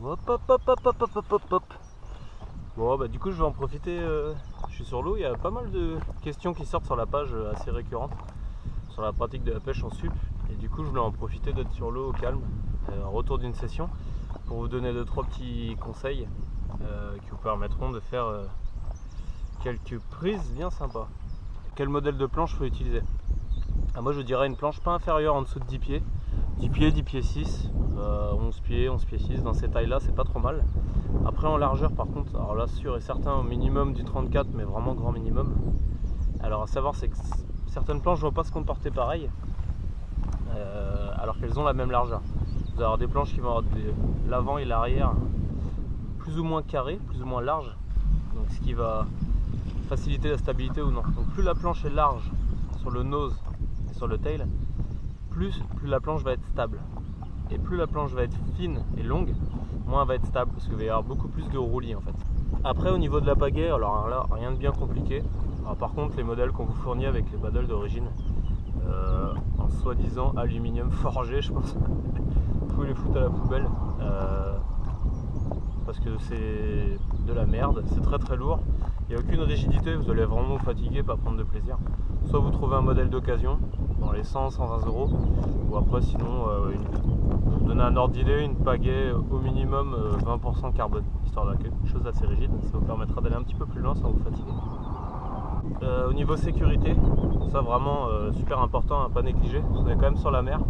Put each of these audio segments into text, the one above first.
Hop hop hop hop hop hop hop hop. Bon bah du coup je vais en profiter, je suis sur l'eau, il y a pas mal de questions qui sortent sur la page assez récurrentes sur la pratique de la pêche en sup, et du coup je voulais en profiter d'être sur l'eau au calme, en retour d'une session, pour vous donner 2-3 petits conseils qui vous permettront de faire quelques prises bien sympas. Quel modèle de planche faut utiliser? Moi je dirais une planche pas inférieure en dessous de 10 pieds, 10 pieds, 10 pieds 6, 11 pieds 6, dans ces tailles là c'est pas trop mal. Après en largeur par contre, alors là sûr et certain au minimum du 34, mais vraiment grand minimum. Alors à savoir c'est que certaines planches vont pas se comporter pareil, alors qu'elles ont la même largeur. Vous allez avoir des planches qui vont avoir l'avant et l'arrière plus ou moins carrés, plus ou moins larges, donc ce qui va faciliter la stabilité ou non. Donc plus la planche est large sur le nose et sur le tail, plus la planche va être stable. Et plus la planche va être fine et longue, moins elle va être stable, parce qu'il va y avoir beaucoup plus de roulis en fait. Après au niveau de la pagaie, alors là rien de bien compliqué. Alors, par contre les modèles qu'on vous fournit avec les paddles d'origine, en soi-disant aluminium forgé, je pense, vous pouvez les foutre à la poubelle, parce que c'est de la merde, c'est très très lourd, il n'y a aucune rigidité, vous allez vraiment vous fatiguer, pas prendre de plaisir. Soit vous trouvez un modèle d'occasion dans les 100-120 euros, ou après sinon, pour vous donner un ordre d'idée, une pagaie au minimum 20% carbone, histoire d'avoir quelque chose d'assez rigide, ça vous permettra d'aller un petit peu plus loin sans vous fatiguer. Au niveau sécurité, ça vraiment super important à pas négliger, vous êtes quand même sur la mer,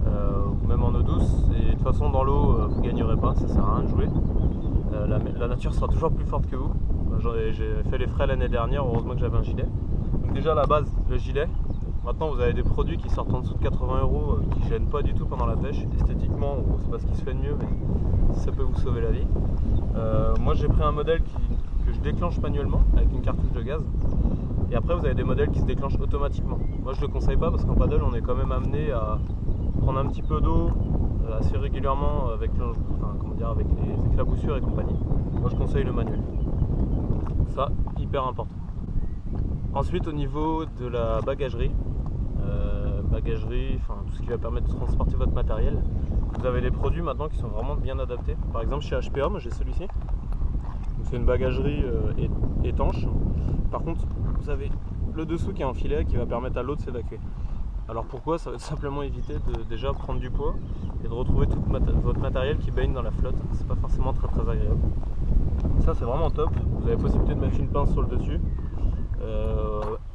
ou même en eau douce, et de toute façon dans l'eau vous ne gagnerez pas, ça sert à rien de jouer. La nature sera toujours plus forte que vous. J'ai fait les frais l'année dernière, heureusement que j'avais un gilet. Donc déjà à la base, le gilet. Maintenant vous avez des produits qui sortent en dessous de 80 euros qui gênent pas du tout pendant la pêche. Esthétiquement, c'est pas ce qui se fait de mieux, mais ça peut vous sauver la vie. Moi j'ai pris un modèle que je déclenche manuellement avec une cartouche de gaz. Et après vous avez des modèles qui se déclenchent automatiquement. Moi je le conseille pas parce qu'en paddle on est quand même amené à prendre un petit peu d'eau assez régulièrement avec les éclaboussures et compagnie. Moi je conseille le manuel. Ça, hyper important. Ensuite au niveau de la bagagerie, tout ce qui va permettre de transporter votre matériel, vous avez des produits maintenant qui sont vraiment bien adaptés. Par exemple chez HPA, moi j'ai celui-ci. C'est une bagagerie étanche. Par contre, vous avez le dessous qui est en filet qui va permettre à l'eau de s'évacuer. Alors pourquoi? Ça va simplement éviter de déjà prendre du poids et de retrouver tout votre matériel qui baigne dans la flotte. C'est pas forcément très agréable. Ça c'est vraiment top. Vous avez la possibilité de mettre une pince sur le dessus,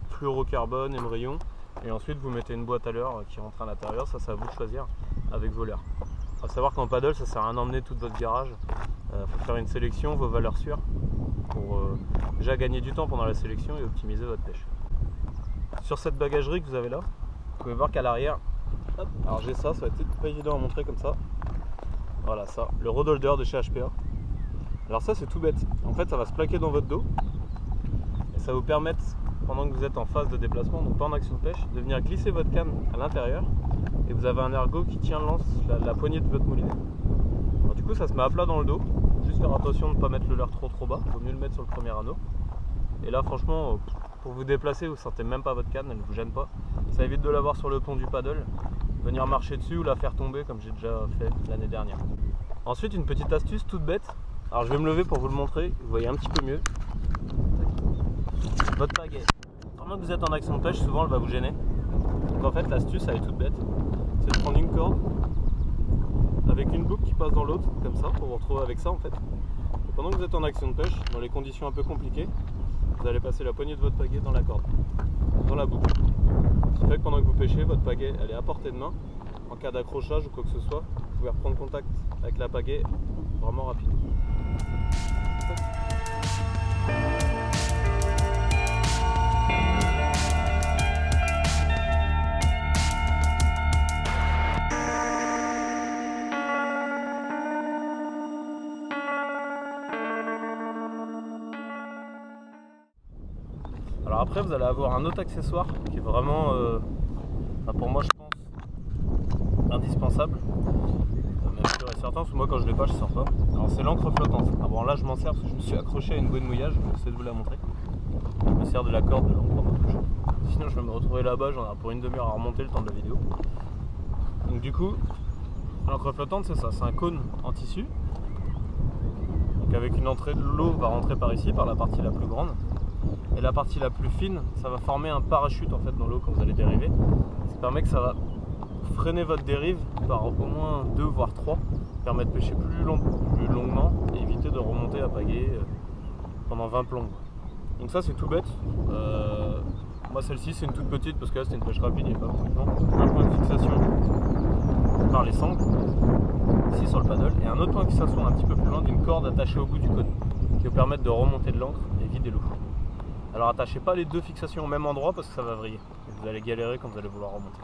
fluorocarbone, émerillon, et ensuite vous mettez une boîte à leurre qui rentre à l'intérieur. Ça c'est à vous de choisir avec vos leurres. Il faut savoir qu'en paddle ça sert à rien d'emmener tout votre garage. Faut faire une sélection, vos valeurs sûres, pour déjà gagner du temps pendant la sélection et optimiser votre pêche. Sur cette bagagerie que vous avez là, vous pouvez voir qu'à l'arrière, alors j'ai ça va être pas évident à montrer comme ça. Voilà ça, le rod holder de chez HPA. Alors ça c'est tout bête, en fait ça va se plaquer dans votre dos et ça va vous permettre, pendant que vous êtes en phase de déplacement, donc pas en action de pêche, de venir glisser votre canne à l'intérieur et vous avez un ergot qui tient la poignée de votre moulinet. Alors du coup ça se met à plat dans le dos, juste faire attention de ne pas mettre le leurre trop bas, il vaut mieux le mettre sur le premier anneau. Et là franchement, pour vous déplacer, vous ne sentez même pas votre canne, elle ne vous gêne pas. Ça évite de l'avoir sur le pont du paddle, venir marcher dessus ou la faire tomber comme j'ai déjà fait l'année dernière. Ensuite une petite astuce toute bête, alors je vais me lever pour vous le montrer, vous voyez un petit peu mieux. Votre pagaie, pendant que vous êtes en action de pêche, souvent elle va vous gêner. Donc en fait l'astuce elle est toute bête, c'est de prendre une corde avec une boucle qui passe dans l'autre, comme ça, pour vous retrouver avec ça en fait. Et pendant que vous êtes en action de pêche, dans les conditions un peu compliquées, vous allez passer la poignée de votre pagaie dans la corde, dans la boucle. Ce qui fait que pendant que vous pêchez, votre pagaie elle est à portée de main. En cas d'accrochage ou quoi que ce soit, vous pouvez reprendre contact avec la pagaie vraiment rapide. Alors après vous allez avoir un autre accessoire qui est vraiment, pour moi je pense, indispensable. Même sûr et certain, parce que moi quand je l'ai pas je sors pas. Alors c'est l'encre flottante. Ah bon là je m'en sers parce que je me suis accroché à une bouée de mouillage, je vais essayer de vous la montrer. Je me sers de la corde de l'encre en ma bouche. Sinon je vais me retrouver là-bas, j'en ai pour une demi-heure à remonter le temps de la vidéo. Donc du coup, l'encre flottante c'est ça, c'est un cône en tissu Donc avec une entrée de l'eau va rentrer par ici, par la partie la plus grande. Et la partie la plus fine, ça va former un parachute en fait dans l'eau quand vous allez dériver. Ça permet que ça va freiner votre dérive par au moins 2 voire 3, permet de pêcher plus longuement et éviter de remonter à pagaie pendant 20 plombes. Donc ça c'est tout bête. Moi celle-ci c'est une toute petite parce que là c'était une pêche rapide, il n'y a pas beaucoup de temps. Un point de fixation par les sangles, ici sur le paddle, et un autre point de fixation un petit peu plus loin d'une corde attachée au bout du cône qui va permettre de remonter de l'ancre et vider l'eau. Alors attachez pas les deux fixations au même endroit parce que ça va vriller et vous allez galérer quand vous allez vouloir remonter.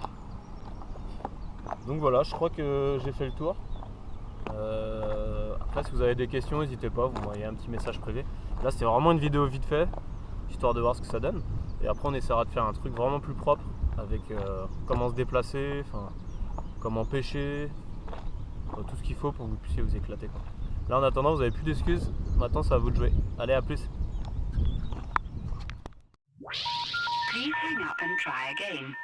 Donc voilà, je crois que j'ai fait le tour. Après si vous avez des questions n'hésitez pas, vous m'envoyez un petit message privé. Là c'était vraiment une vidéo vite fait, histoire de voir ce que ça donne. Et après on essaiera de faire un truc vraiment plus propre avec comment se déplacer, comment pêcher, tout ce qu'il faut pour que vous puissiez vous éclater. Là en attendant vous n'avez plus d'excuses, maintenant c'est à vous de jouer. Allez, à plus. Please hang up and try again.